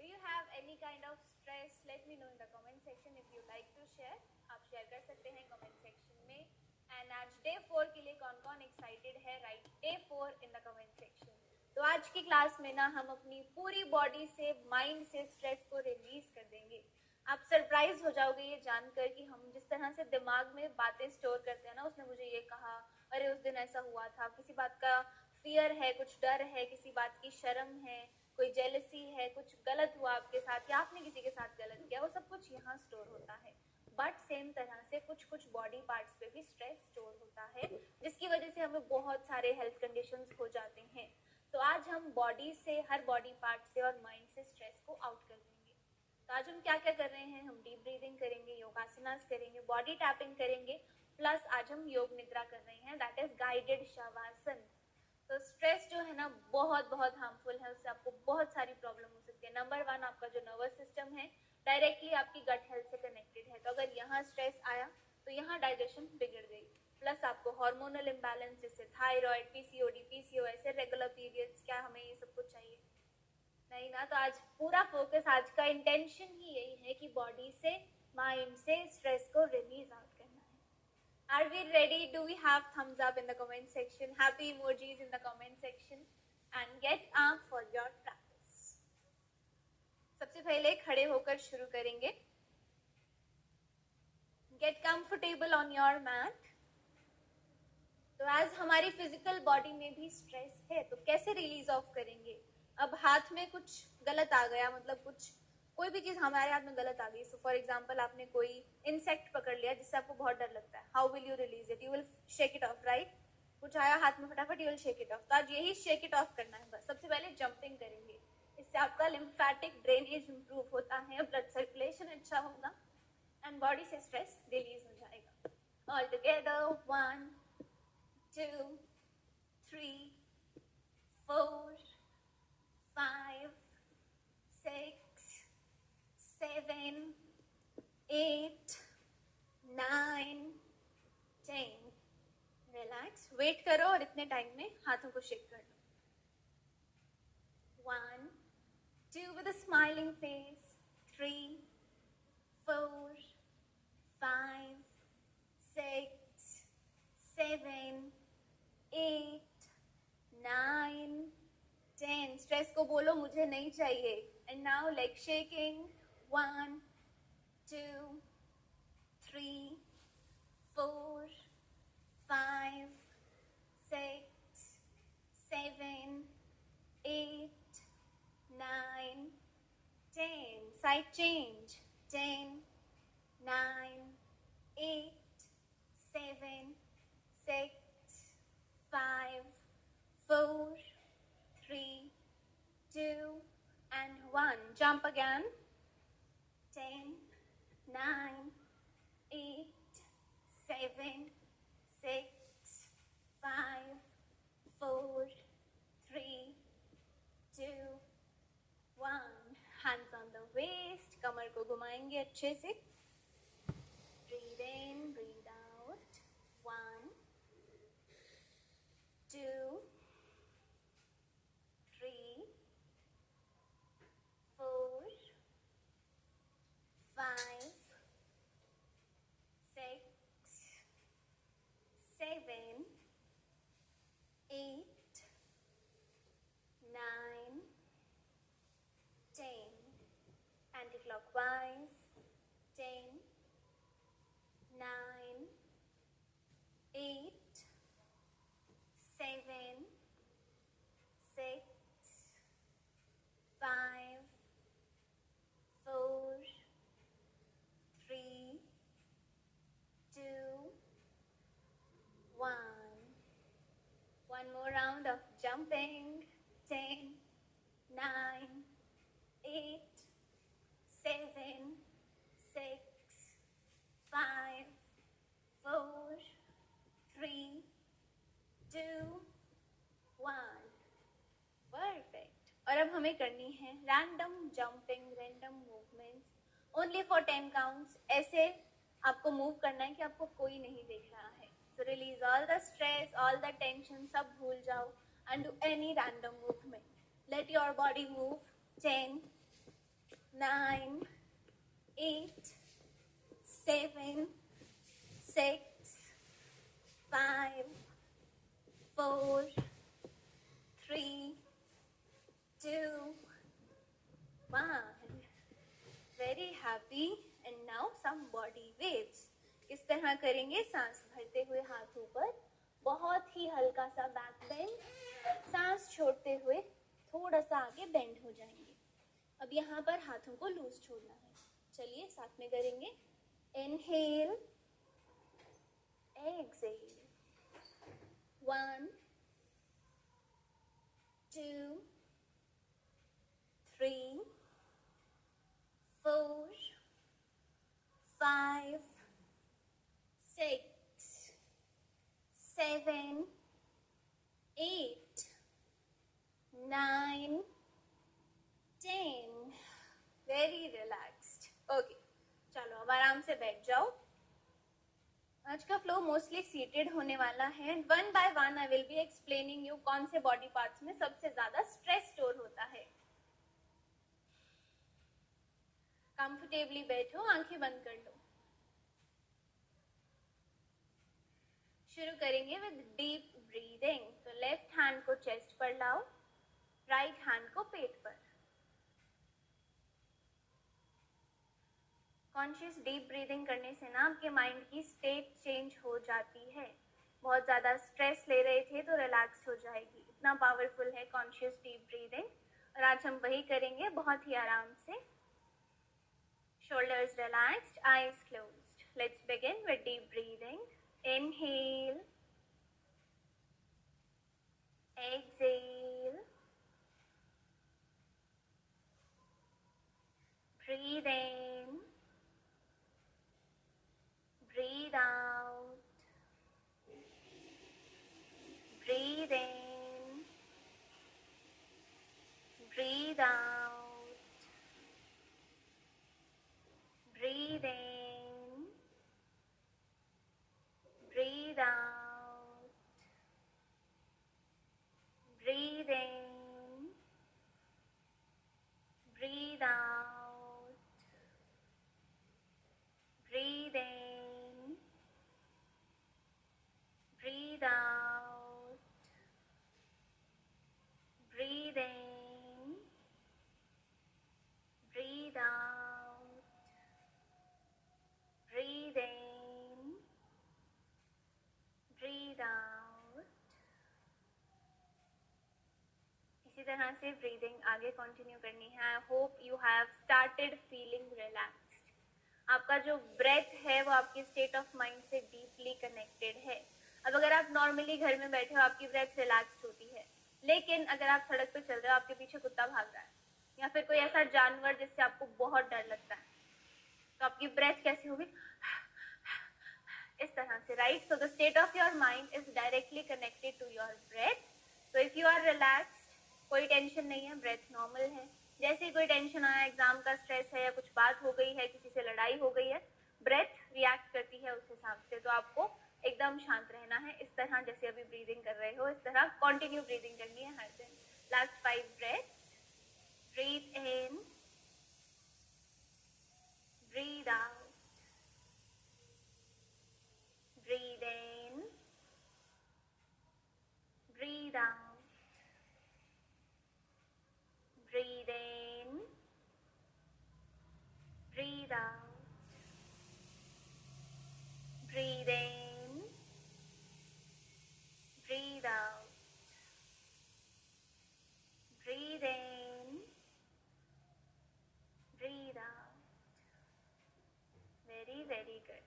Do you have any kind of stress? Let me know in the comment section if you like to share. आप share कर सकते हैं comment section में. And आज day 4 के लिए कौन-कौन excited है? Write day 4 in the comment section. तो आज की क्लास में ना हम अपनी पूरी बॉडी से, माइंड से स्ट्रेस को रिलीज कर देंगे. आप सरप्राइज हो जाओगे ये जानकर कि हम जिस तरह से दिमाग में बातें स्टोर करते हैं ना, उसने मुझे ये कहा, अरे उस दिन ऐसा हुआ था, किसी बात का फियर है, कुछ डर है, किसी बात की शर्म है, कोई जेलसी है, कुछ गलत हुआ आपके साथ या आपने किसी के साथ गलत किया, वो सब कुछ यहाँ स्टोर होता है. बट सेम तरह से कुछ कुछ बॉडी पार्ट्स पे भी स्ट्रेस स्टोर होता है, जिसकी वजह से हमें बहुत सारे हेल्थ कंडीशंस हो जाते हैं. तो आज हम बॉडी से, हर बॉडी पार्ट से और माइंड से स्ट्रेस को आउट कर देंगे. तो आज हम क्या क्या कर रहे हैं? हम डीप ब्रीदिंग करेंगे, योगासनास करेंगे, बॉडी टैपिंग करेंगे, प्लस आज हम योग निद्रा कर रहे हैं, दैट इज गाइडेड शवासन. तो स्ट्रेस जो है ना बहुत बहुत हार्मफुल है, उससे आपको बहुत सारी प्रॉब्लम हो सकती है. नंबर 1, आपका जो नर्वस सिस्टम है डायरेक्टली आपकी गट हेल्थ से कनेक्टेड है. तो अगर यहाँ स्ट्रेस आया तो यहाँ डाइजेशन बिगड़ गई. प्लस आपको हार्मोनल इम्बैलेंस, जैसे thyroid, PCOD, PCOS, regular periods, क्या हमें ये सब कुछ चाहिए? नहीं ना. तो आज पूरा फोकस, आज का इंटेंशन ही यही है कि बॉडी से, माइंड से स्ट्रेस को रिलीज आउट करना है. Are we ready? Do we have thumbs up in the comment section? Happy emojis in the comment section. And get up for your practice. सबसे पहले खड़े होकर शुरू करेंगे. Get comfortable on your mat. तो आज हमारी फिजिकल बॉडी में भी स्ट्रेस है, तो कैसे रिलीज ऑफ करेंगे? अब हाथ में कुछ गलत आ गया, मतलब कुछ कोई भी चीज हमारे हाथ में गलत आ गई. सो फॉर एग्जाम्पल आपने कोई इंसेक्ट पकड़ लिया जिससे आपको बहुत डर लगता है. How will you release it? You will shake it of, right? कुछ आया हाथ में फटाफट, you will shake it of. तो आज यही शेक इट ऑफ करना है बस. सबसे पहले जंपिंग करेंगे, इससे आपका लिम्फेटिक ड्रेनेज इंप्रूव होता है, ब्लड सर्कुलेशन अच्छा होगा एंड बॉडी से स्ट्रेस रिलीज हो जाएगा. All together 1 2 3 4 5 6 7 8 9 10. रिलैक्स, वेट करो और इतने टाइम में हाथों को शेक कर लो. 1 2 with a smiling face, 3 4 5 6 7 8 9 10. Stress को बोलो मुझे नहीं चाहिए. And now leg shaking. 1 2 3 4 5 6 7 8 9 10. Side change. 10 9 8 7 6 5 4 3 2 and 1. Jump again. 10 9 8 7 6 5 4 3 2 1. Hands on the waist. कमर को घुमाएंगे अच्छे से. Breathe in, breathe out. 1 2 3 4 5 6 7 8 9 10. Anti-clockwise. 10 9 8 7 6 5 4 3 2 1. One more round of jumping. 10 9 8 7 6 5 4 3 2 1. Perfect. और अब हमें करनी है random jumping, random movements, only for 10 counts. ऐसे आपको मूव करना है कि आपको कोई नहीं देख रहा है. So release all the stress, all the tension, सब भूल जाओ and do any random movement. Let your body move. 10 9, 8, 7, 6, 5, 4, 3, 2, 1. Very happy. And now some body waves. किस तरह करेंगे? सांस भरते हुए हाथ ऊपर, बहुत ही हल्का सा बैक बेंड, सांस छोड़ते हुए थोड़ा सा आगे बेंड हो जाएंगे. अब यहाँ पर हाथों को लूज छोड़ना है. चलिए साथ में करेंगे. Inhale, exhale. 1, 2, 3, 4, 5, 6, 7, 8, 9, 10. Very relaxed. Okay, चलो अब आराम से बैठ जाओ. आज का फ्लो मोस्टली सीटेड होने वाला है. One by one I will be explaining you कौन से बॉडी पार्ट्स में सबसे ज्यादा स्ट्रेस स्टोर होता है. कंफर्टेबली बैठो, आंखें बंद कर लो. शुरू करेंगे विद डीप ब्रीदिंग. तो लेफ्ट हैंड को चेस्ट पर लाओ, राइट हैंड को पेट पर. कॉन्शियस डीप ब्रीदिंग करने से ना आपके माइंड की स्टेट चेंज हो जाती है. बहुत ज़्यादा स्ट्रेस ले रहे थे तो रिलैक्स हो जाएगी. इतना पावरफुल है कॉन्शियस डीप ब्रीदिंग. और आज हम वही करेंगे बहुत ही आराम से. Shoulders relaxed, eyes closed. Let's begin with deep breathing. Inhale, exhale, breathe in, breathe out, breathe in, breathe out, breathe in, breathe out, breathe in, breathe out, breathe in, breathe out, breathe in, breathe out, breathe in, breathe out. इसी तरह से breathing आगे continue करनी है. I hope you have started feeling relaxed. आपका जो breath है वो आपके स्टेट ऑफ माइंड से डीपली कनेक्टेड है. अब अगर आप नॉर्मली घर में बैठे हो आपकी ब्रेथ रिलैक्स्ड होती है, लेकिन अगर आप सड़क पे चल रहे हो, आपके पीछे कुत्ता भाग रहा है या फिर कोई ऐसा जानवर जिससे आपको बहुत डर लगता है, तो आपकी ब्रेथ कैसी होगी? इस तरह से, right? So the state of your mind is directly connected to your breath. तो इफ यू आर रिलैक्स्ड, कोई टेंशन नहीं है, ब्रेथ नॉर्मल है. जैसे ही कोई टेंशन आया, एग्जाम का स्ट्रेस है या कुछ बात हो गई है, किसी से लड़ाई हो गई है, ब्रेथ रिएक्ट करती है उस हिसाब से. तो आपको एकदम शांत रहना है, इस तरह जैसे अभी ब्रीदिंग कर रहे हो, इस तरह कंटिन्यू ब्रीदिंग करनी है हर दिन. Last 5 breath. Breathe in, breathe out, breathe in, breathe out, breathe in, breathe out, breathe in, breathe out, breathe in, breathe out. Very, very good.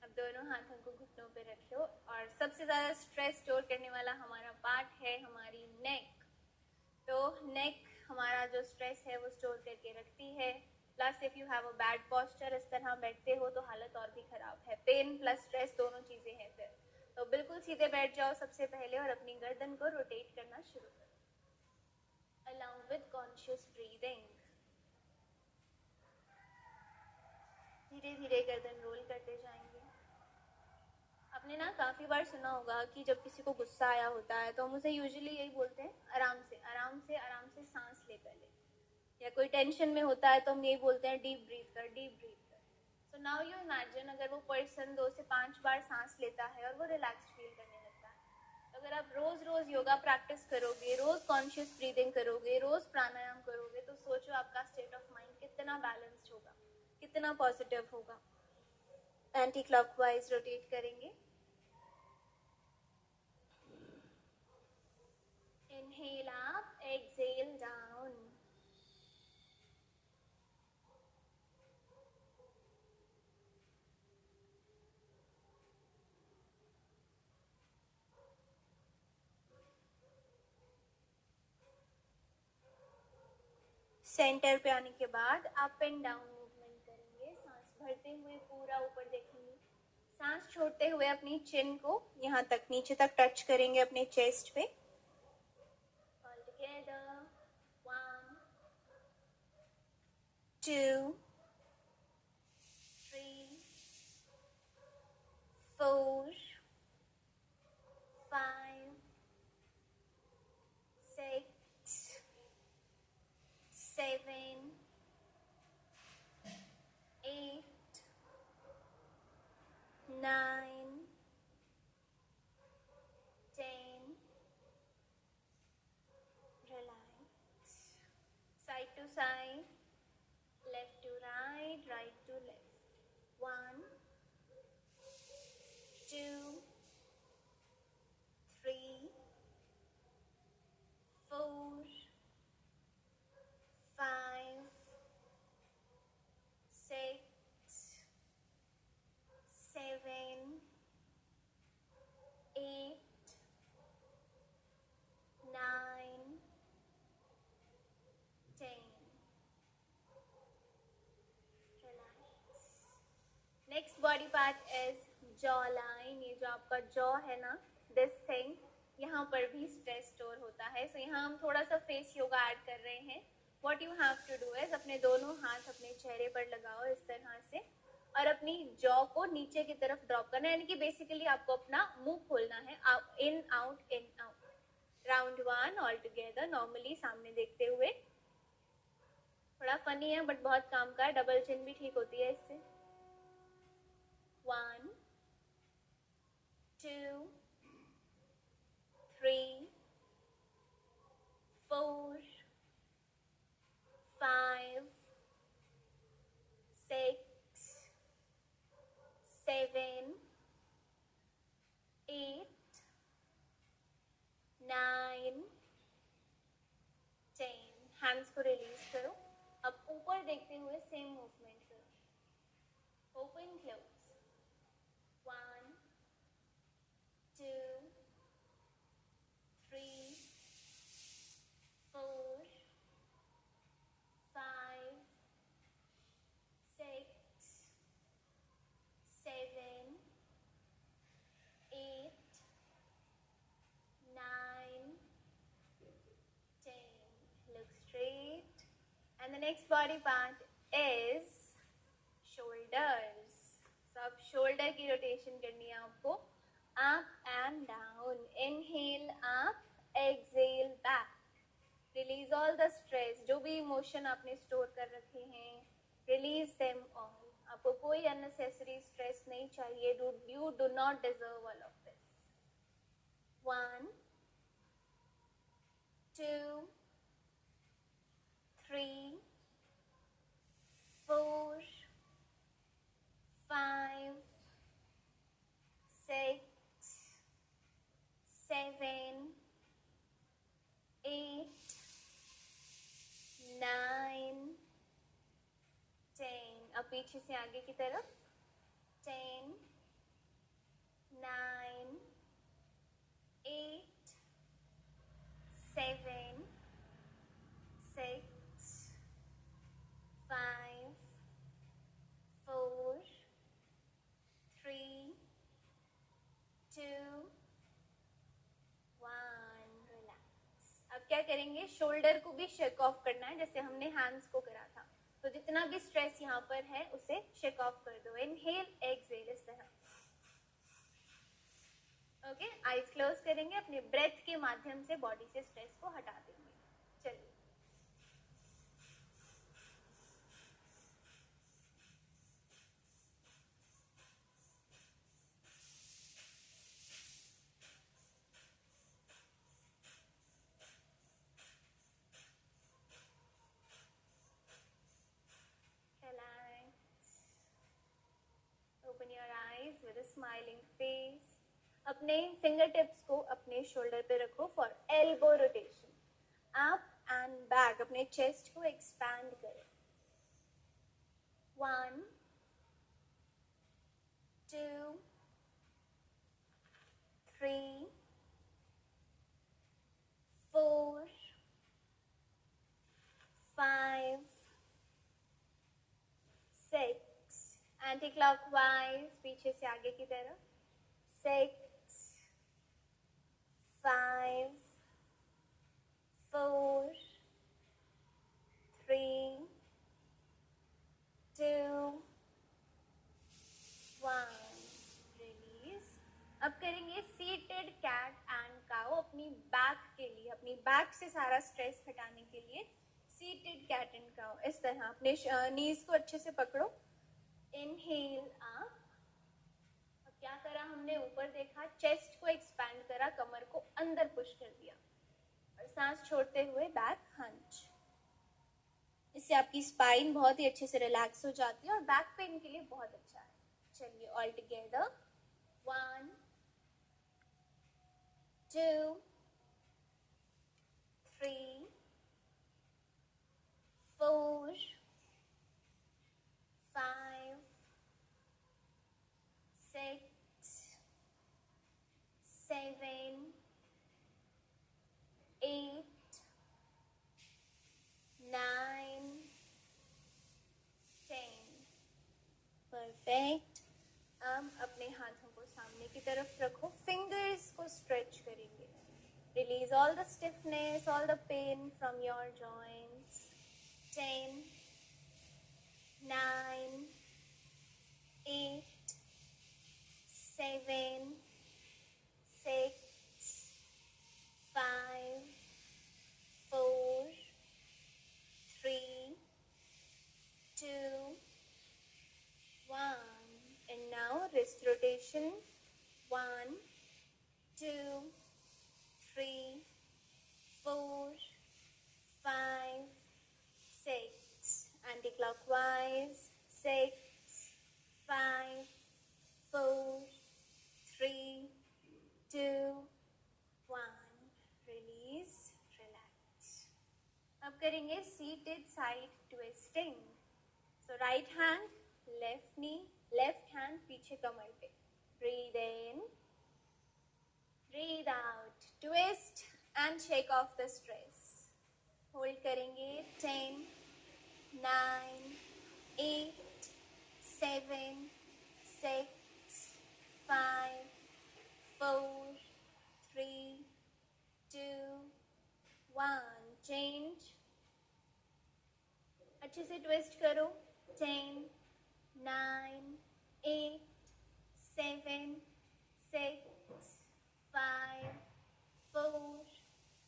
अब दोनों हाथों को घुटनों पे रख लो. और सबसे ज़्यादा स्ट्रेस स्टोर करने वाला हमारा पार्ट है हमारी नेक. तो नेक हमारा जो स्ट्रेस है वो स्टोर करके रखती है. Plus if you have a bad posture, इस तरह बैठते हो तो हालत और भी खराब है. पेन प्लस स्ट्रेस दोनों चीज़ें हैं फिर. तो बिल्कुल सीधे बैठ जाओ सबसे पहले और अपनी गर्दन को रोटेट करना शुरू करो अलॉन्ग विद कॉन्शियस ब्रीदिंग. धीरे धीरे गर्दन रोल करते जाएंगे. आपने ना काफ़ी बार सुना होगा कि जब किसी को गुस्सा आया होता है तो हम उसे यूजुअली यही बोलते हैं, आराम से आराम से आराम से सांस लेकर ले, या कोई टेंशन में होता है तो हम यही बोलते हैं डीप ब्रीथ कर, डीप ब्रीथ कर. सो नाउ यू इमेजिन अगर वो पर्सन 2 से 5 बार सांस लेता है और वो रिलैक्स फील करने लगता है. तो अगर आप रोज रोज योगा प्रैक्टिस करोगे, रोज कॉन्शियस ब्रीदिंग करोगे, रोज प्राणायाम करोगे, तो सोचो आपका स्टेट ऑफ माइंड कितना बैलेंस्ड होगा, कितना पॉजिटिव होगा. एंटी क्लॉकवाइज रोटेट करेंगे. Inhale up, exhale down. Centre पे आने के बाद अप एंड डाउन मूवमेंट करेंगे. सांस भरते हुए पूरा ऊपर देखेंगे. सांस छोड़ते हुए अपनी चिन को यहाँ तक नीचे तक टच करेंगे अपने चेस्ट पे. All together. 1, 2, 3, 4, 5, 6, 7, 8, 9, 10. Relax. Side to side, left to right, right to left. 1, 2, 3, 4, 5, 6, 7, 8, 9, 10. Relax. Next body part is jaw line. ये जो आपका jaw है ना, this thing, यहाँ पर भी stress store होता है. So यहाँ हम थोड़ा सा face yoga add कर रहे हैं. What you have to do is अपने दोनों हाथ अपने चेहरे पर लगाओ इस तरह से और अपनी jaw को नीचे की तरफ ड्रॉप करना है. यानी कि बेसिकली आपको अपना मुंह खोलना है. In out. Round 1 all together. Normally सामने देखते हुए. थोड़ा फनी है बट बहुत काम का है. डबल चिन भी ठीक होती है इससे. 1, 2, 3, 4, 5, 6, 7, 8, 9, 10. हैंड्स को रिलीज करो. अब ऊपर देखते हुए सेम मूवमेंट करो. Open close. 1, 2, 3, 4, 5, 6, 7, 8, 9, 10. Look straight. And the next body part is shoulders. So अब shoulder की rotation करनी है आपको. Up and down. Inhale up, exhale back. Release all the stress. जो भी emotion आपने store कर रखे हैं, release them all. आपको कोई unnecessary stress नहीं चाहिए. You do not deserve all of this. 1, 2, 3, 4, 5, 6, 7, 8, 9, 10. अब पीछे से आगे की तरफ. 10, 9, 8, 7, 6, 5, 4, 3, 2, 1. रिलैक्स. अब क्या करेंगे, शोल्डर को भी शेक ऑफ करना है जैसे हमने हैंड्स को करा था. तो जितना भी स्ट्रेस यहाँ पर है उसे शेक ऑफ कर दो. इनहेल एक्सहेल इस तरह. ओके. आईज क्लोज करेंगे. अपने ब्रेथ के माध्यम से बॉडी से स्ट्रेस को हटा देंगे. चलिए. with a smiling face. अपने फिंगर टिप्स को अपने शोल्डर पे रखो for elbow rotation. Up and back. अपने चेस्ट को एक्सपैंड करो. 1 2 3 4 5 6. एंटी क्लॉकवाइज पीछे से आगे की तरफ. 6 5 4 3 2 1. रिलीज. अब करेंगे सीटेड कैट एंड काउ. अपनी बैक के लिए, अपनी बैक से सारा स्ट्रेस हटाने के लिए सीटेड कैट एंड काउ. इस तरह अपने नीज को अच्छे से पकड़ो. Inhale up. अब क्या करा हमने, ऊपर देखा, चेस्ट को एक्सपैंड करा, कमर को अंदर पुश कर दिया और सांस छोड़ते हुए बैक हंच. इससे आपकी स्पाइन बहुत ही अच्छे से रिलैक्स हो जाती है और बैक पेन के लिए बहुत अच्छा है. चलिए ऑल टुगेदर. 1 2 3 4 5 6 7 8 9 10. परफेक्ट. अब अपने हाथों को सामने की तरफ रखो. फिंगर्स को स्ट्रेच करेंगे. Release all the stiffness, all the pain from your joints. 10 9 8 7 6 5 4 3 2 1. And now wrist rotation. 1 2 3 4 5 6. Anti-clockwise. 6 5 4 3 2 1. Release. Relax. अब करेंगे seated side twisting. So right hand, left knee, left hand पीछे कमर पे. Breathe in, breathe out. Twist and shake off the stress. Hold करेंगे. 10 9 8 7 6 5 4 3 2 1. Change. अच्छे से twist करो. 10 9 8 7 6 5 4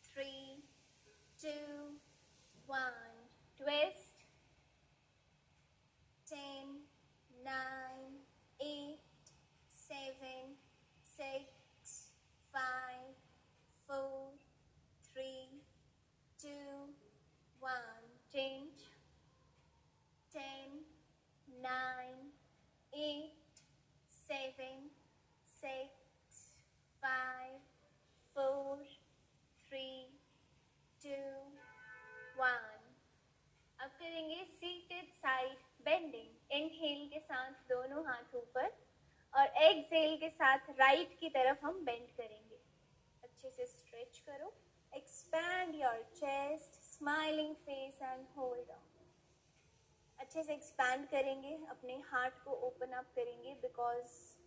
3 2 1. Twist. 10 9 8 7 6 5 4 3 2 1. Change. 10 9 8 7 6 5 4 3 2 1. अब करेंगे सीटेड साइड बेंडिंग. इनहेल के साथ दोनों हाथ ऊपर और एक्सहेल के साथ राइट की तरफ हम बेंड करेंगे. अच्छे से स्ट्रेच करो. Expand your chest, smiling face and hold on. अच्छे से एक्सपैंड करेंगे. अपने हार्ट को ओपन अप करेंगे बिकॉज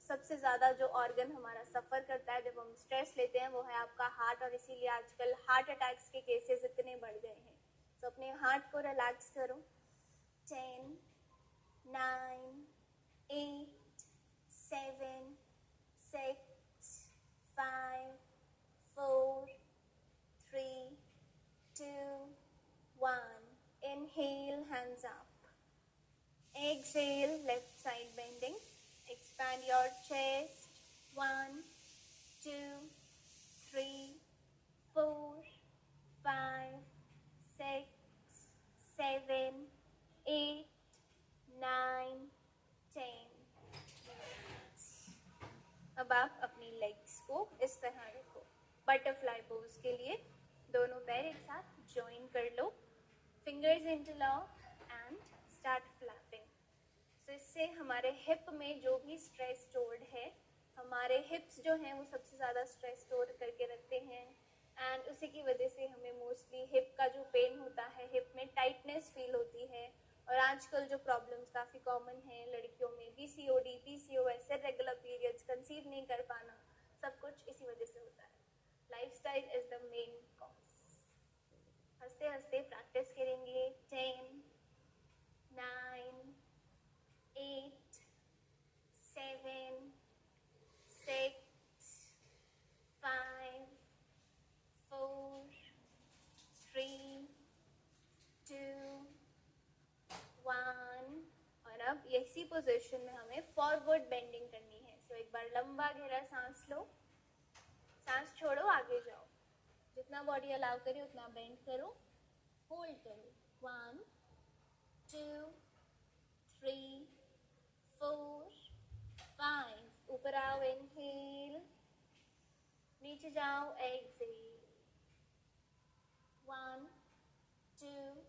सबसे ज़्यादा जो ऑर्गन हमारा सफ़र करता है जब हम स्ट्रेस लेते हैं वो है आपका हार्ट. और इसीलिए आजकल हार्ट अटैक्स के केसेस इतने बढ़ गए हैं. तो अपने हार्ट को रिलैक्स करो. 10 9 8 7 6 5 4 3 2 1. Inhale, hands up. Exhale, left side bending. Expand your chest. 1 2 3 4 5 6 7 8 9 10. एक साथ ज्वाइन कर लो, fingers interlock and start flapping. तो इससे हमारे हिप में जो भी स्ट्रेस स्टोर्ड है, हमारे हिप्स जो हैं वो सबसे ज़्यादा स्ट्रेस स्टोर करके रखते हैं, एंड उसी की वजह से हमें मोस्टली हिप का जो पेन होता है, हिप में टाइटनेस फील होती है। और आजकल जो प्रॉब्लम्स काफ़ी कॉमन हैं लड़कियों में, PCOD, PCOS, irregular periods, conceive नहीं कर पाना, सब कुछ इसी वजह से होता है। Lifestyle is the main cause. हंसते हंसते प्रैक्टिस करेंगे। 10, 9, 8, 7, 6, 5, 4, 3, 2, 1। और अब इसी पोजीशन में हमें फॉरवर्ड बेंडिंग करनी है। सो एक बार लंबा गहरा सांस लो, सांस छोड़ो, आगे जाओ, जितना बॉडी अलाउ करे उतना बेंड करो, होल्ड करो। 1, 2, 3, 4, 5। ऊपर आओ, इनहेल, नीचे जाओ, एक्सहेल। 1, 2,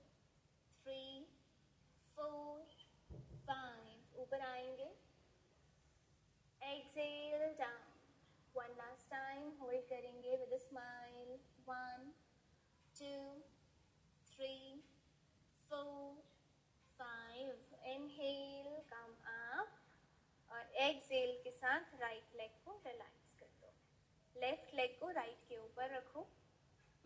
3, 4, 5। ऊपर आएंगे, exhale, down. One last time, hold करेंगे with a smile. 1, 2, 3, 4, 5। Inhale, come up, और एक्सहेल के साथ राइट लेग को रिलैक्स कर दो। लेफ्ट लेग को राइट के ऊपर रखो।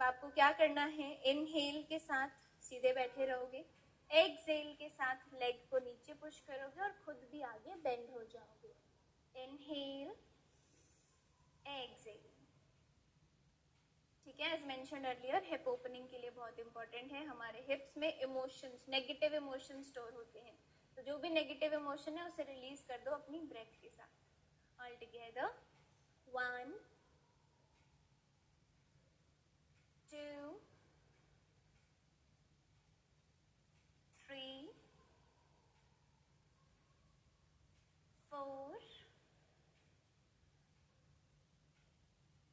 आपको क्या करना है, इनहेल के साथ सीधे बैठे रहोगे, एक्सहेल के साथ लेग को नीचे पुश करोगे और खुद भी आगे बेंड हो जाओगे। Inhale, exhale. ठीक है, as mentioned earlier, hip opening के लिए बहुत इंपॉर्टेंट है। हमारे हिप्स में इमोशंस, नेगेटिव इमोशन स्टोर होते हैं, तो जो भी नेगेटिव इमोशन है उसे रिलीज कर दो अपनी ब्रेथ के साथ। All together, 1, 2, 3, 4,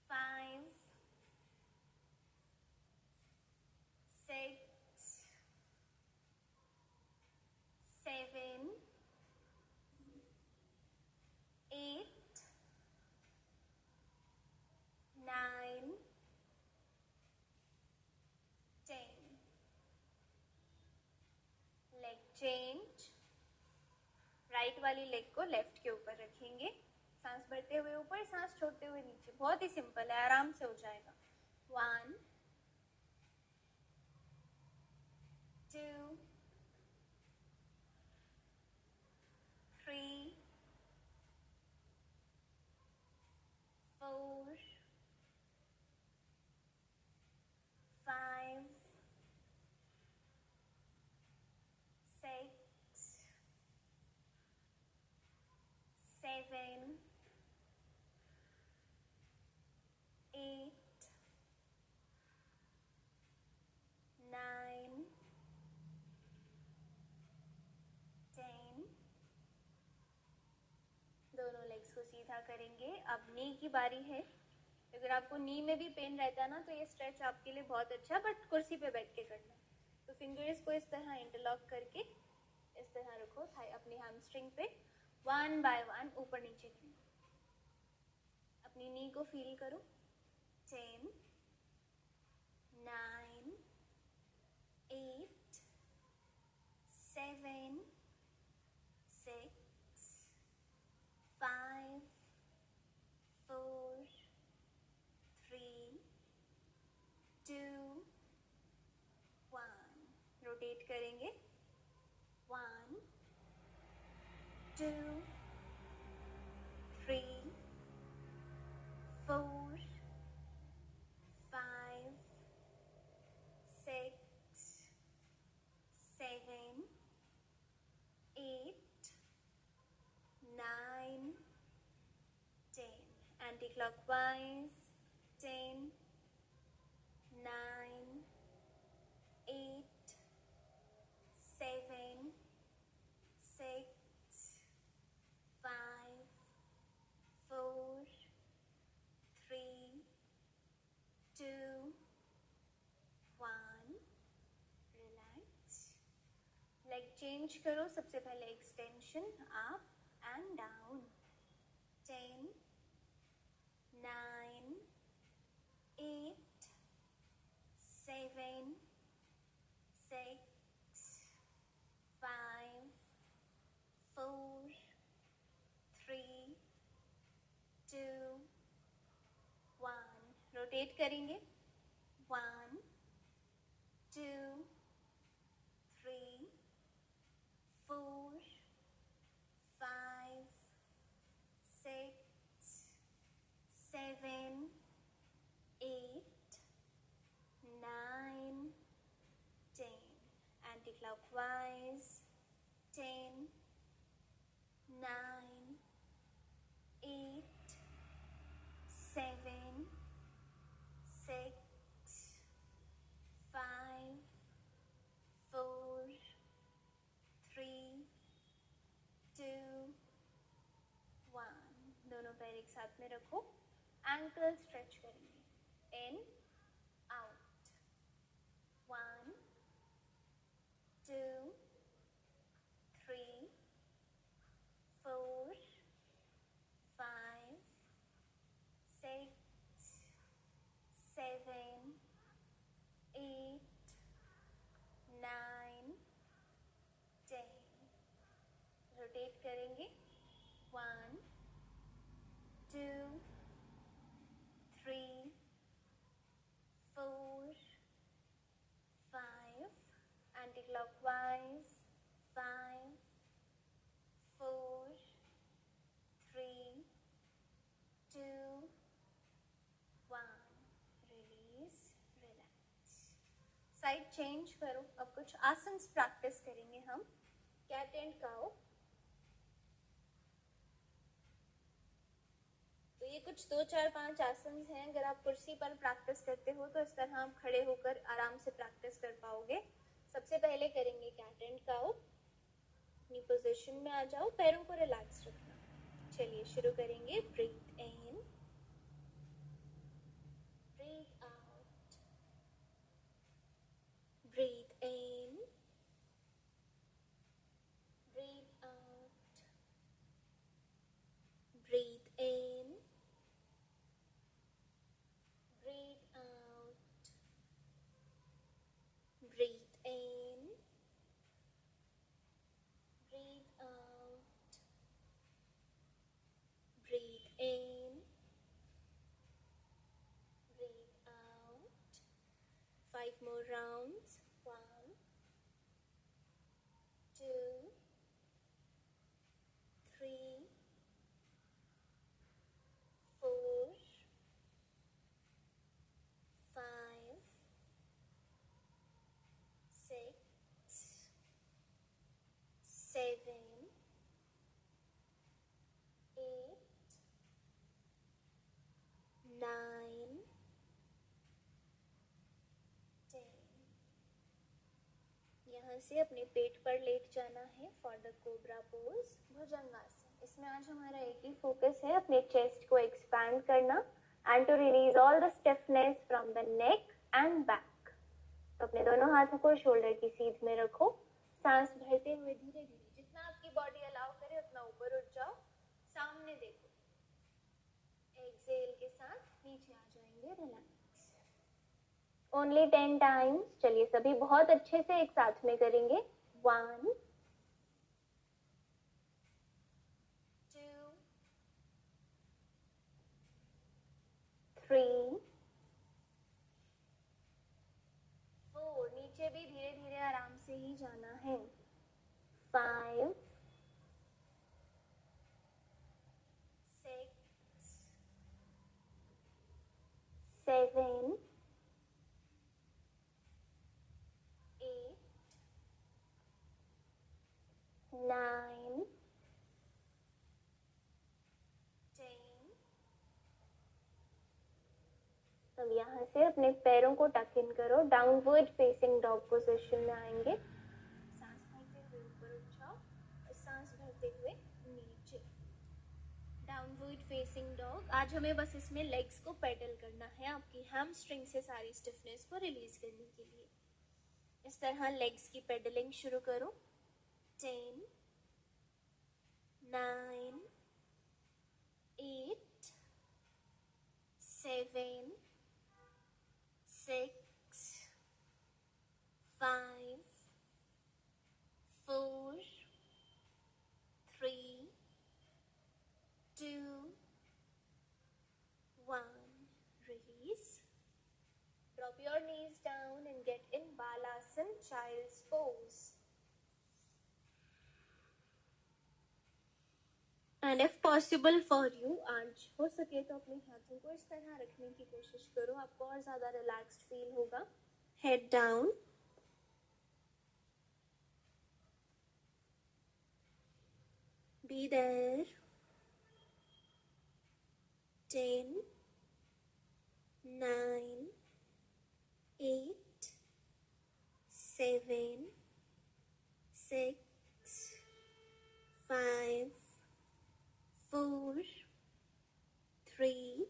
5, 6, 7, 8, 9, 10। Leg change, right वाली लेग को लेफ्ट के ऊपर रखेंगे, सांस भरते हुए ऊपर, सांस छोड़ते हुए नीचे। बहुत ही सिंपल है, आराम से हो जाएगा। 1, 2, 3, 4, 5, 6, 7, 8, 9, 10। दोनों लेग्स को सीधा करेंगे। अब नी की बारी है। अगर आपको नी में भी पेन रहता है ना, तो ये स्ट्रेच आपके लिए बहुत अच्छा है, बट कुर्सी पे बैठ के करना। तो फिंगर्स को इस तरह इंटरलॉक करके इस तरह रखो थाई अपनी हैमस्ट्रिंग पे। 1 बाय 1 ऊपर नीचे करना। अपनी नी को फील करो। 10, 9, 8, 7, 6, 5, 4, 3, 2, 1। रोटेट करेंगे। 1, 2, 3, 4, 5, 6, 7, 8, 9, 10. Anti-clockwise. 10, 9, 8, 7, 6, 5, 4, 3, 2, लेग चेंज करो. सबसे पहले extension up and down. 10, 9, 8, 7, 6, 5, 4, 3, 2, 1. Rotate करेंगे. 1, 2, 3, 4, 5, 6, 7, 8, 9, 10. Anti-clockwise. 10, 9, 8, 7, 6, 5, 4, 3, 2, 1. दोनों पैर एक साथ में रखो. एंकल स्ट्रेच करेंगे. इन, आउट. 1, 2, 3, 4, 5, 6, 7, 8, 9, 10. रोटेट करेंगे. 1, 2, 3, 4, 5. Anti-clockwise. 5, 4, 3, 2, 1. Release, relax. Side change करो. अब कुछ आसन्स प्रैक्टिस करेंगे हम. Cat and cow. तो ये कुछ 2, 4, 5 आसन्स हैं. अगर आप कुर्सी पर प्रैक्टिस करते हो तो इस तरह आप खड़े होकर आराम से प्रैक्टिस कर पाओगे. सबसे पहले करेंगे कैट एंड काउ. अपनी पोजीशन में आ जाओ. पैरों को रिलैक्स रखना. चलिए शुरू करेंगे. Breathe in, breathe out. Breathe in, breathe out. Breathe in, breathe out. Breathe in, breathe out. Breathe in, breathe out. 5 more rounds. 1, 2, 3, 4, 5, 6, 7, 8, 9, 10. यहाँ से अपने पेट पर लेट जाना है फॉर द कोबरा पोज, भुजंगासन. इसमें आज हमारा एक ही फोकस है, अपने चेस्ट को एक्सपैंड करना and to release all the stiffness from the neck and back. तो अपने दोनों हाथों को शोल्डर की सीध में रखो. सांस भरते हुए धीरे धीरे जितना आपकी बॉडी अलाउ करे उतना ऊपर उठ जाओ. सामने देखो. एक्सेल के साथ नीचे आ जाएंगे. रिलैक्स. Only 10 times. चलिए सभी बहुत अच्छे से एक साथ में करेंगे. 1, 2, 3, 4. नीचे भी धीरे धीरे आराम से ही जाना है. 5, 6, 7, 8, 9, 10. अब यहाँ से अपने पैरों को टक इन करो. डाउनवर्ड फेसिंग डॉग पोजीशन में आएंगे. सांस भरते हुए ऊपर उठ जाओ और सांस भरते हुए नीचे. Downward facing dog. आज हमें बस इसमें लेग्स को पेडल करना है आपकी हैमस्ट्रिंग से सारी स्टिफनेस को रिलीज करने के लिए. इस तरह लेग्स की पेडलिंग शुरू करो. 10, 9, 8, 7, 6, 5, 4, 3, 2, 1. Release. Drop your knees down and get in Balasana, child's pose. And if possible for you, आज हो सके तो अपने हाथों को इस तरह रखने की कोशिश करो, आपको और ज़्यादा रिलैक्स्ड फील होगा. Head down. Be there. 10, 9, 8, 7, 6, 5, 4, 3,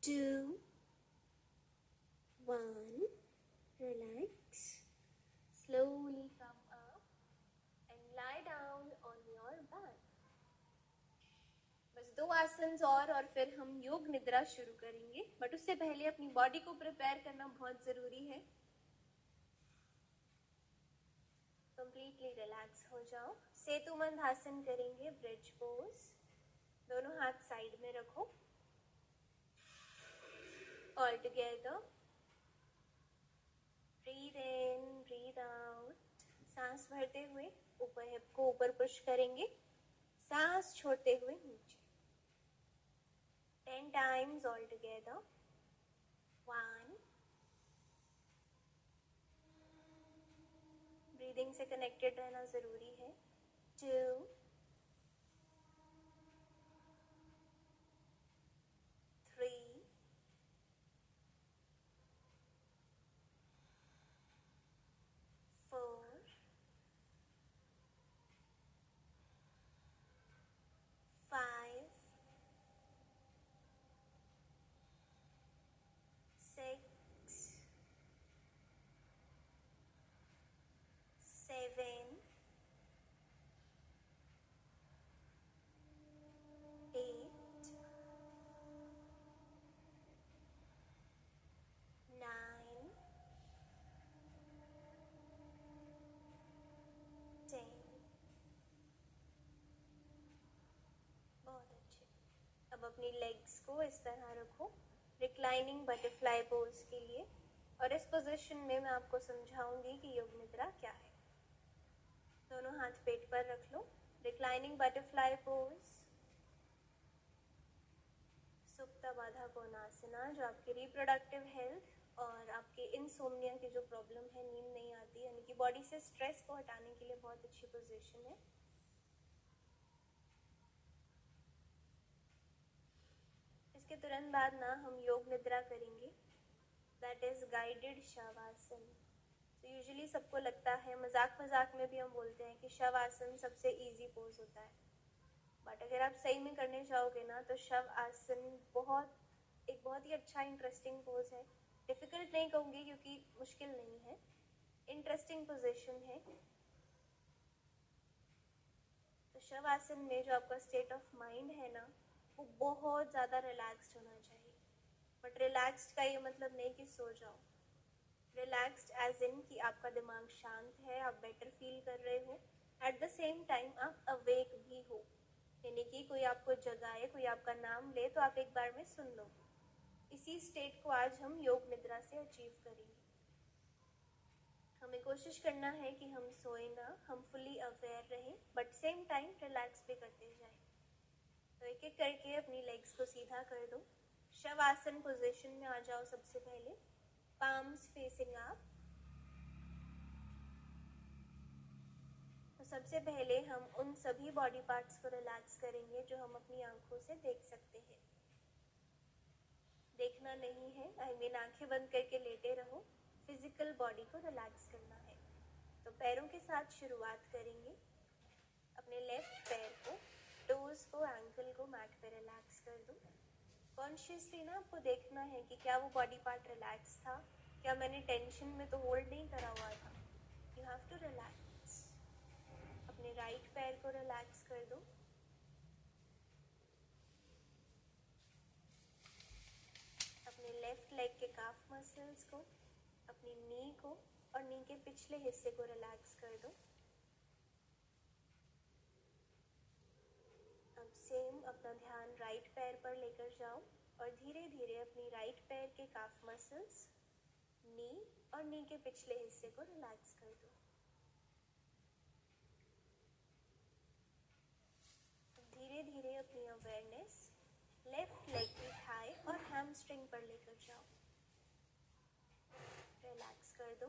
2, 1. Relax. Slowly come up and lie down on your back. बस 2 आसन और फिर हम योग निद्रा शुरू करेंगे. बट उससे पहले अपनी बॉडी को प्रिपेयर करना बहुत जरूरी है. कंप्लीटली रिलैक्स हो जाओ. सेतुबंधासन करेंगे, ब्रिज पोज. दोनों हाथ साइड में रखो. All together. Breathe in, breathe out. सांस भरते हुए ऊपर हिप को ऊपर पुश करेंगे. सांस छोड़ते हुए नीचे. 10 times all together. 1. ब्रीदिंग से कनेक्टेड रहना जरूरी है. 2. 3. 4. 5. 6. 7. 8. 9. 10. बहुत अच्छे. अब अपनी लेग्स को इस तरह रखो, रिक्लाइनिंग बटरफ्लाई पोज के लिए. और इस पोजीशन में मैं आपको समझाऊंगी कि योग निद्रा क्या है. दोनों हाथ पेट पर रख लो. Reclining butterfly pose. Supta Baddha Konasana, जो आपकी रिप्रोडक्टिव हेल्थ और आपके इंसोम्निया की जो प्रॉब्लम है, नींद नहीं आती, यानी कि बॉडी से स्ट्रेस को हटाने के लिए बहुत अच्छी पोजीशन है. इसके तुरंत बाद ना हम योग निद्रा करेंगे, दैट इज गाइडेड शवासन. तो यूजुअली सबको लगता है, मजाक मजाक में भी हम बोलते हैं कि शव आसन सबसे इजी पोज होता है. बट अगर आप सही में करने जाओगे ना तो शव आसन एक बहुत ही अच्छा इंटरेस्टिंग पोज है. डिफिकल्ट नहीं कहूँगी क्योंकि मुश्किल नहीं है, इंटरेस्टिंग पोजीशन है. तो शव आसन में जो आपका स्टेट ऑफ माइंड है ना, वो बहुत ज़्यादा रिलैक्स्ड होना चाहिए. बट रिलैक्स्ड का ये मतलब नहीं कि सो जाओ. रिलैक्स्ड एज इन कि आपका दिमाग शांत है, आप बेटर फील कर रहे हो. एट द सेम टाइम आप अवेक भी हो, यानी कि कोई आपको जगाए, कोई आपका नाम ले तो आप एक बार में सुन लो. इसी स्टेट को आज हम योग निद्रा से अचीव करेंगे. हमें कोशिश करना है कि हम सोए ना, हम फुली अवेयर रहें, बट सेम टाइम रिलैक्स भी करते जाएं. तो एक एक करके अपनी लेग्स को सीधा कर दो. शवासन पोजीशन में आ जाओ. सबसे पहले पाम्स फेसिंग अप. तो सबसे पहले हम उन सभी बॉडी पार्ट्स को रिलैक्स करेंगे जो हम अपनी आंखों से देख सकते हैं. देखना नहीं है, आई मीन आंखें बंद करके लेटे रहो. फिजिकल बॉडी को रिलैक्स करना है. तो पैरों के साथ शुरुआत करेंगे. अपने लेफ्ट पैर को, टोज को, एंकल को मैट पे रिलैक्स कर दो. कॉन्शियसली ना आपको देखना है कि क्या वो बॉडी पार्ट रिलैक्स था, क्या मैंने टेंशन में तो होल्ड नहीं करा हुआ था. You have to relax. अपने राइट पैर को रिलैक्स कर दो। अपने लेफ्ट लेग के काफ मसल्स को, अपनी नी को और नी के पिछले हिस्से को रिलैक्स कर दो। अब सेम अपना ध्यान राइट पैर पर लेकर जाओ और धीरे धीरे अपनी राइट पैर के काफ मसल्स, नी और नी के पिछले हिस्से को रिलैक्स कर दो। धीरे धीरे अपनी अवेयरनेस लेफ्ट लेग की थाई और हैमस्ट्रिंग पर लेकर जाओ। रिलैक्स कर दो।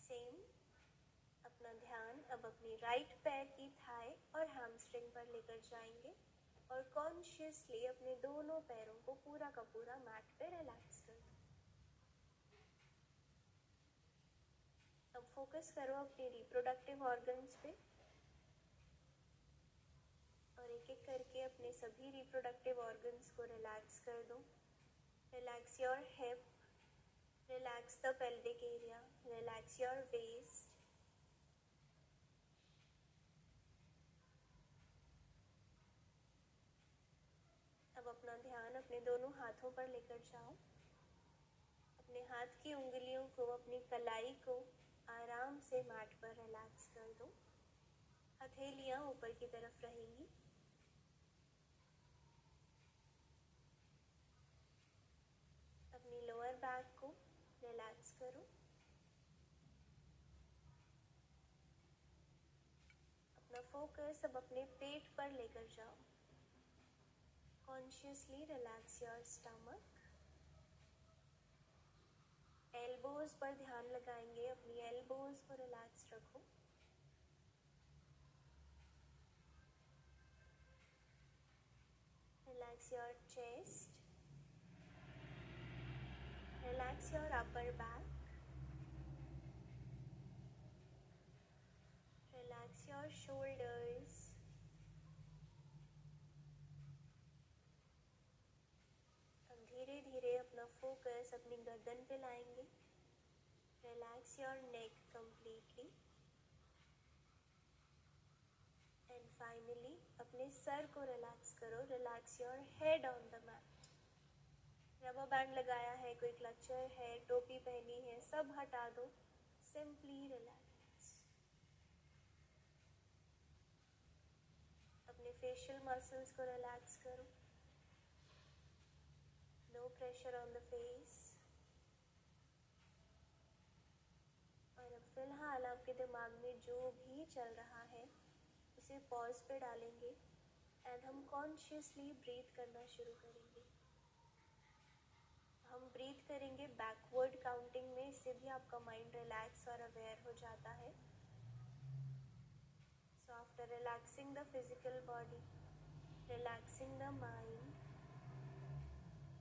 सेम अपना ध्यान अब अपनी राइट पैर की थाई और हैमस्ट्रिंग पर लेकर जाएंगे और कॉन्शियसली अपने दोनों पैरों को पूरा का पूरा मैट पे रिलैक्स कर दो। अब फोकस करो अपने रिप्रोडक्टिव ऑर्गन्स पे और एक एक करके अपने सभी रिप्रोडक्टिव ऑर्गन्स को रिलैक्स कर दो। Relax your hip, relax the pelvic area, relax your waist. अब अपना ध्यान अपने दोनों हाथों पर लेकर जाओ। अपने हाथ की उंगलियों को, अपनी कलाई को आराम से मैट पर रिलैक्स कर दो। हथेलियां ऊपर की तरफ रहेंगी। अपनी लोअर बैक को रिलैक्स करो। अपना फोकस अब अपने पेट पर लेकर जाओ। Consciously relax your stomach. Elbows पर ध्यान लगाएंगे, अपनी एल्बोज को रिलैक्स रखो। Relax your chest, relax your upper back, relax your shoulders. अब धीरे धीरे अपना फोकस अपनी गर्दन पे लाएंगे। Relax your neck completely and finally अपने सर को रिलैक्स करो। Relax your head on the mat. Rubber band लगाया है, कोई क्लचर है, टोपी पहनी है, सब हटा दो। Simply relax. अपने फेशियल मसल्स को रिलैक्स करो। No pressure on the face. और अब फिलहाल आपके दिमाग में जो भी चल रहा है उसे पॉज पे डालेंगे एंड हम कॉन्शियसली ब्रीथ करना शुरू करेंगे। हम ब्रीथ करेंगे बैकवर्ड काउंटिंग में, इससे भी आपका माइंड रिलैक्स और अवेयर हो जाता है। So after relaxing the physical body, relaxing the mind,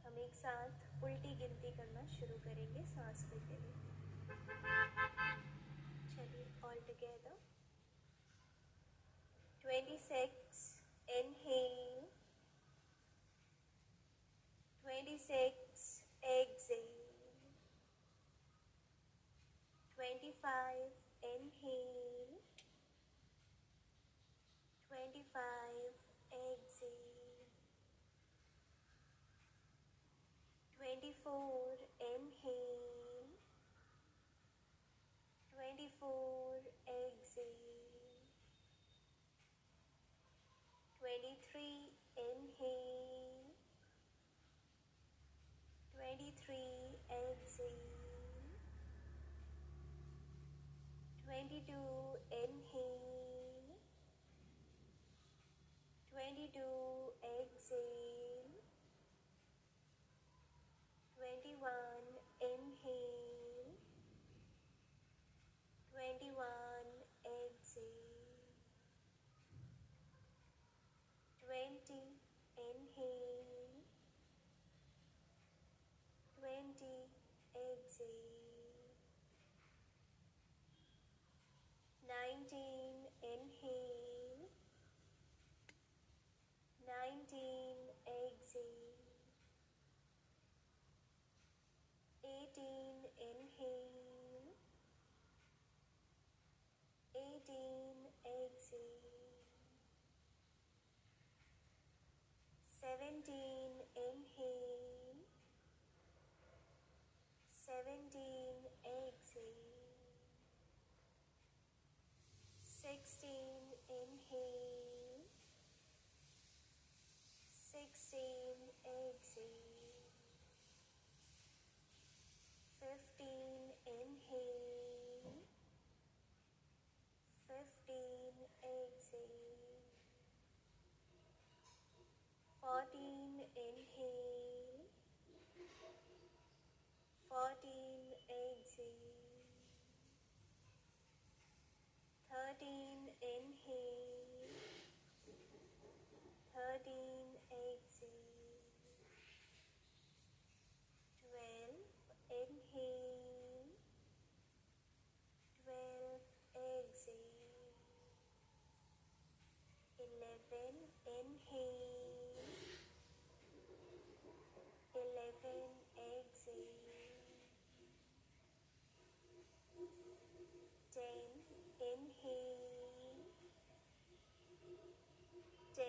हम एक साथ उल्टी गिनती करना शुरू करेंगे सांस लेते हुए। चलिए all together 26 inhale, 26 exhale, 25 inhale, 25 exhale, 24 inhale, 24 exhale, 23 inhale, 23 exhale, 22 inhale, 22 exhale, 21 inhale, 21 exhale, 20 inhale, 20 exhale, 19 inhale, 19 exhale, 18 inhale, 18 17, inhale. 17, exhale. 16, inhale. 16, exhale. 15, inhale. 15, exhale. 14, inhale. 14, exhale. 13, inhale. 13, exhale. 12, inhale. 12, exhale. 11, inhale. 11, exhale. 10, inhale. 10,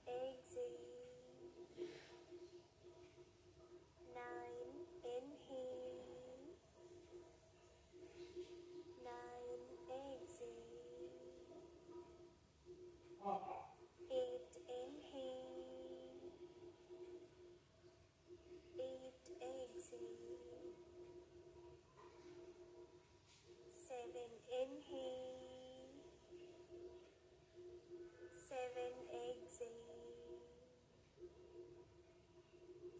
exhale. 9, inhale. 9, exhale. 8, inhale. 8, exhale. 7, inhale. 7, exhale.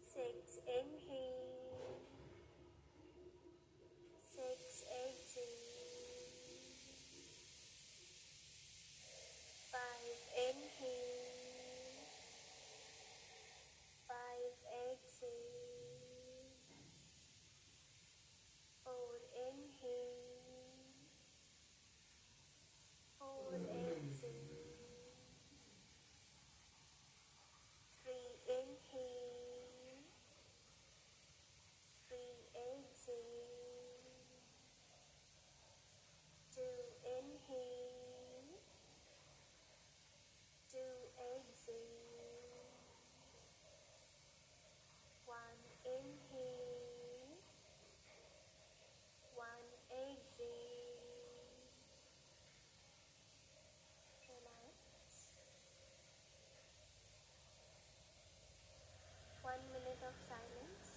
6, inhale. 6, exhale. 5, inhale. 5, exhale. 4, inhale. 4, exhale. 3, inhale. 3, exhale. 2, inhale. 2, exhale. 1, inhale. 1, exhale. Relax. 1 minute of silence.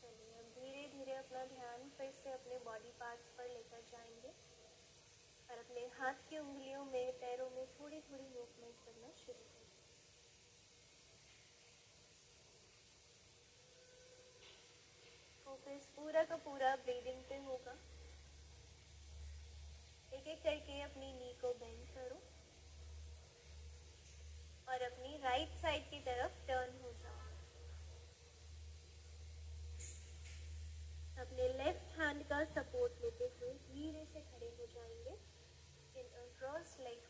चलिए अब धीरे धीरे अपना ध्यान फिर से अपने body parts पर लेकर जाएंगे और अपने हाथ की उंगलियों में, पैरों में थोड़ी थोड़ी मूवमेंट करना शुरू करें। फोकस पूरा का पूरा ब्रीदिंग पे होगा। एक एक करके अपनी नी को बेंड करो और अपनी राइट साइड की तरफ टर्न हो जाओ। अपने लेफ्ट हैंड का सपोर्ट लेते हुए धीरे से खड़े हो जाएंगे इन अ क्रॉस लेग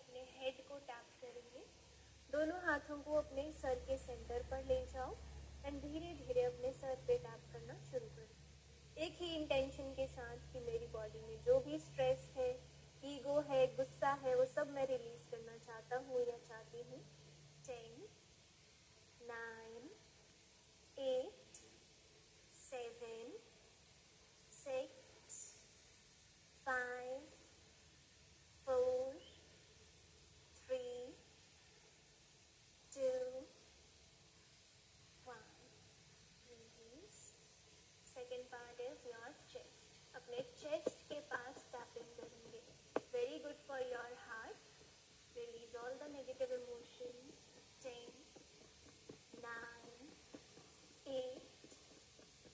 अपने हेड को टैप करेंगे। दोनों हाथों को अपने सर के सेंटर पर ले जाओ एंड धीरे धीरे अपने सर पे टैप करना शुरू करो। एक ही इंटेंशन के साथ कि मेरी बॉडी में जो भी स्ट्रेस है, ईगो है, गुस्सा है, वो सब मैं रिलीज करना चाहता हूँ या चाहती हूँ। 10, 9, 8, 7, 6, 5, 4, 3, 2, 1. Release. Second part is your chest. अपने chest के पास tapping करेंगे. Very good for your heart. Release all the negative emotions. 10, 9, 8,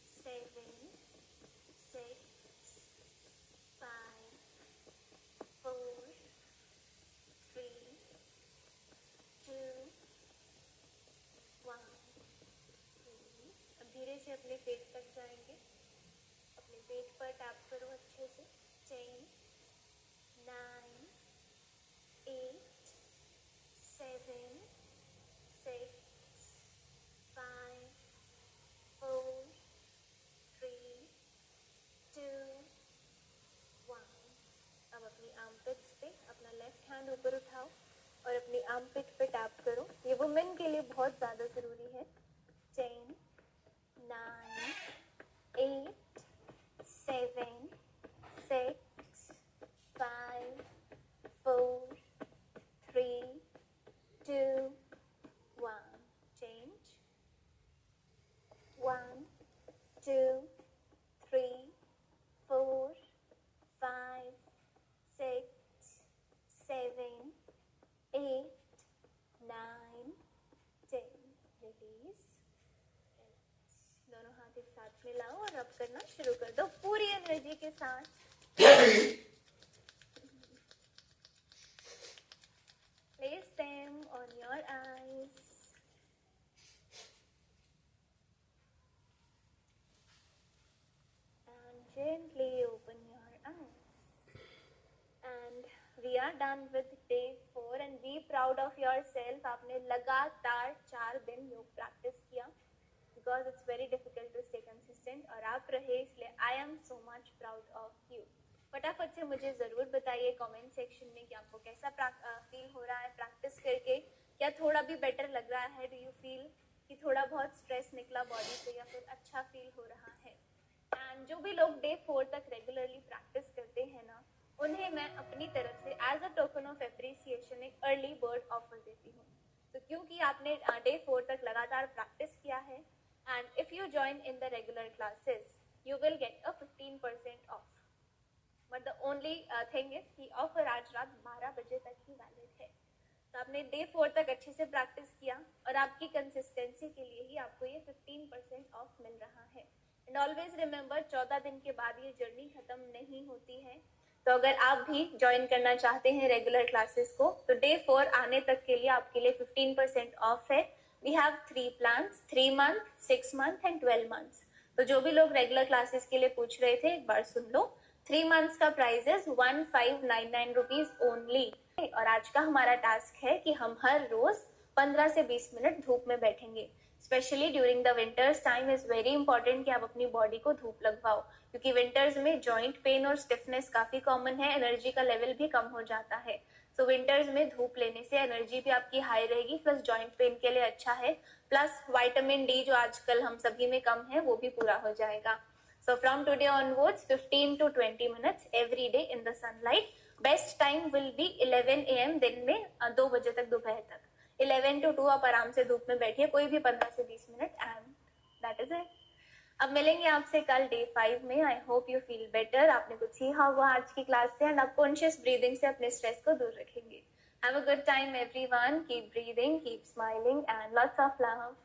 7, 6, 5, 4, 3, 2, 1. अब धीरे से अपने पेट तक जाएंगे। अपने पेट पर टैप करो अच्छे से। 10, 9, 8, 7, 6, 5, 4, 3, 2, 1. अब अपनी आर्मपिट्स पे अपना लेफ्ट हैंड ऊपर उठाओ और अपनी आर्मपिट पे टैप करो। ये वुमेन के लिए बहुत ज़्यादा ज़रूरी है। 10, 9, 8, 7, 6, 5, 4, 3, 2, 1. Change. 1, 2, 3, 4, 5, 6, 7, 8, 9, 10. Release. दोनों हाथ एक साथ मिलाओ और अब करना शुरू कर दो पूरी एनर्जी के साथ। Place them on your eyes. And gently open your eyes. And we are done with day 4 and be proud of yourself. आपने लगातार 4 दिन योग प्रैक्टिस किया because it's very difficult to stay consistent और आप रहे इसलिए I am so much proud of you. फटाफट से मुझे ज़रूर बताइए कमेंट सेक्शन में कि आपको कैसा फील हो रहा है प्रैक्टिस करके। क्या थोड़ा भी बेटर लग रहा है? डू यू फील कि थोड़ा बहुत स्ट्रेस निकला बॉडी से या फिर अच्छा फील हो रहा है? एंड जो भी लोग डे 4 तक रेगुलरली प्रैक्टिस करते हैं ना, उन्हें मैं अपनी तरफ से as a token of appreciation एक अर्ली बर्ड ऑफर देती हूँ। तो क्योंकि आपने डे 4 तक लगातार प्रैक्टिस किया है and if you join in the regular classes you will get a 15% off. But the only thing is कि ऑफर आज रात 12 बजे तक ही वैलिड है। तो आपने डे 4 तक अच्छे से प्रैक्टिस किया और आपकी कंसिस्टेंसी के लिए ही आपको ये 15% ऑफ मिल रहा है। एंड ऑलवेज रिमेंबर 14 दिन के बाद ये जर्नी खत्म नहीं होती है। तो अगर आप भी ज्वाइन करना चाहते हैं रेगुलर क्लासेस को तो डे 4 आने तक के लिए आपके लिए 15% ऑफ है। We have 3 plans, 3 month, 6 month and 12 months. तो जो भी लोग रेगुलर क्लासेस के लिए पूछ रहे थे एक बार सुन लो। 3 months का प्राइस है 1599 रुपीज ओनली। और आज का हमारा टास्क है कि हम हर रोज 15 से 20 मिनट धूप में बैठेंगे। Specially during the winters time is very important कि आप अपनी बॉडी को धूप लगवाओ क्योंकि विंटर्स में जॉइंट पेन और स्टिफनेस काफी कॉमन है, एनर्जी का लेवल भी कम हो जाता है। तो विंटर्स में धूप लेने से एनर्जी भी आपकी हाई रहेगी, प्लस जॉइंट पेन के लिए अच्छा है, प्लस विटामिन डी जो आजकल हम सभी में कम है वो भी पूरा हो जाएगा। So from today onwards 15 to 20 minutes every day in the sunlight. Best time will be 11 AM दिन में 2 बजे तक दोपहर तक। 11 to 2 आप आराम से धूप में बैठिए, कोई भी 15 से 20 minute and that is it. अब मिलेंगे आपसे कल डे 5 में। I hope you feel better. आपने कुछ सीखा हुआ आज की क्लास से एंड आप कॉन्शियस ब्रीदिंग से अपने स्ट्रेस को दूर रखेंगे। Have a good time everyone, keep breathing, keep smiling and lots of love.